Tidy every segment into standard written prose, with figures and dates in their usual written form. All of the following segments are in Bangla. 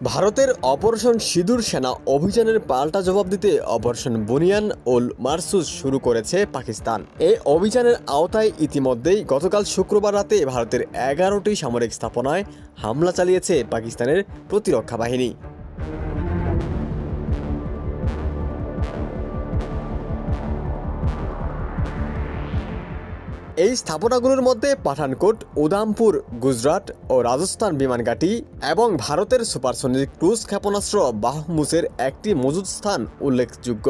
ভারতের অপারেশন সিঁদুর সেনা অভিযানের পাল্টা জবাব দিতে অপারেশন বুনিয়ান ওল মারসুস শুরু করেছে পাকিস্তান। এই অভিযানের আওতায় ইতিমধ্যেই গতকাল শুক্রবার রাতে ভারতের 11টি সামরিক স্থাপনায় হামলা চালিয়েছে পাকিস্তানের প্রতিরক্ষা বাহিনী। এই স্থাপনাগুলোর মধ্যে পাঠানকোট, উদামপুর, গুজরাট ও রাজস্থান বিমান ঘাঁটি এবং ভারতের সুপারসনিক ক্রুজ ক্ষেপণাস্ত্র ব্রাহ্মোসের একটি মজুদ স্থান উল্লেখযোগ্য।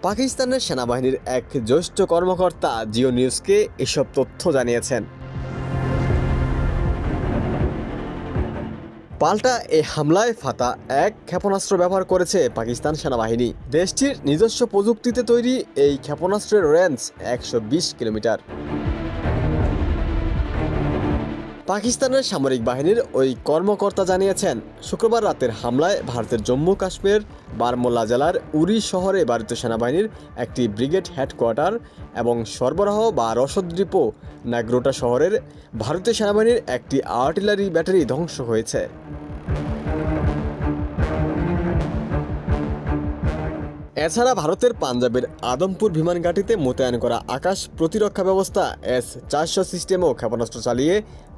পাকিস্তানের সেনাবাহিনীর এক জ্যেষ্ঠ কর্মকর্তা জিও নিউজকে এসব তথ্য জানিয়েছেন। পাল্টা এই হামলায় ফাতা এক ক্ষেপণাস্ত্র ব্যবহার করেছে পাকিস্তান সেনাবাহিনী। দেশটির নিজস্ব প্রযুক্তিতে তৈরি এই ক্ষেপণাস্ত্রের রেঞ্জ 120 কিলোমিটার। পাকিস্তানের সামরিক বাহিনীর ওই কর্মকর্তা জানিয়েছেন, শুক্রবার রাতের হামলায় ভারতের জম্মু কাশ্মীর বারমুল্লা জেলার উরি শহরে ভারতীয় সেনাবাহিনীর একটি ব্রিগেড হেডকোয়ার্টার এবং সরবরাহ বা রসদ ডিপো, নাগরোটা শহরের ভারতীয় সেনাবাহিনীর একটি আর্টিলারি ব্যাটারি ধ্বংস হয়েছে। এছাড়া ভারতের পাঞ্জাবের আদমপুর বিমান ঘাঁটিতে মোতায়েন করা আকাশ প্রতিরক্ষা ব্যবস্থা S-400 সিস্টেমও ক্ষেপণাস্ত্র চালিয়ে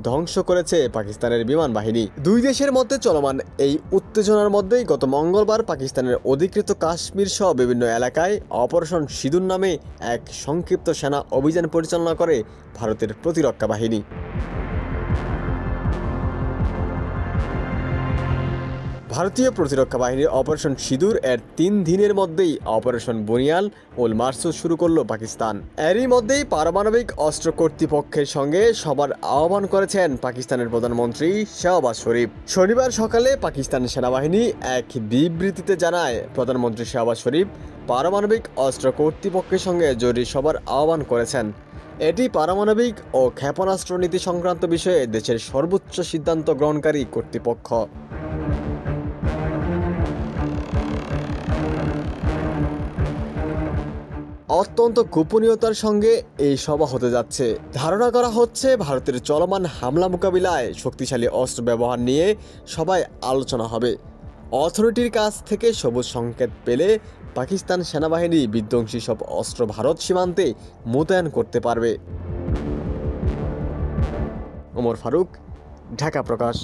ধ্বংস করেছে পাকিস্তানের বিমান বাহিনী। দুই দেশের মধ্যে চলমান এই উত্তেজনার মধ্যেই গত মঙ্গলবার পাকিস্তানের অধিকৃত কাশ্মীর সহ বিভিন্ন এলাকায় অপারেশন সিঁদুর নামে এক সংক্ষিপ্ত সেনা অভিযান পরিচালনা করে ভারতের প্রতিরক্ষা বাহিনী। ভারতীয় প্রতিরক্ষা বাহিনীর অপারেশন সিঁদুর এর 3 দিনের মধ্যেই অপারেশন বুনিয়ান ওল মারসুস শুরু করল পাকিস্তান। এরই মধ্যেই পারমাণবিক অস্ত্র কর্তৃপক্ষের সঙ্গে সবার আহ্বান করেছেন পাকিস্তানের প্রধানমন্ত্রী শাহবাজ শরীফ। শনিবার সকালে পাকিস্তান সেনাবাহিনী এক বিবৃতিতে জানায়, প্রধানমন্ত্রী শাহবাজ শরীফ পারমাণবিক অস্ত্র কর্তৃপক্ষের সঙ্গে জরুরি সভার আহ্বান করেছেন। এটি পারমাণবিক ও ক্ষেপণাস্ত্র নীতি সংক্রান্ত বিষয়ে দেশের সর্বোচ্চ সিদ্ধান্ত গ্রহণকারী কর্তৃপক্ষ। অত্যন্ত গোপনীয়তার সঙ্গে এই সভা হতে যাচ্ছে। ধারণা করা হচ্ছে ভারতের চলমান হামলা মোকাবিলায় শক্তিশালী অস্ত্র ব্যবহার নিয়ে সবাই আলোচনা হবে। অথরিটির কাছ থেকে সবুজ সংকেত পেলে পাকিস্তান সেনাবাহিনী বিধ্বংসী সব অস্ত্র ভারত সীমান্তে মোতায়েন করতে পারবে। ওমর ফারুক, ঢাকা প্রকাশ।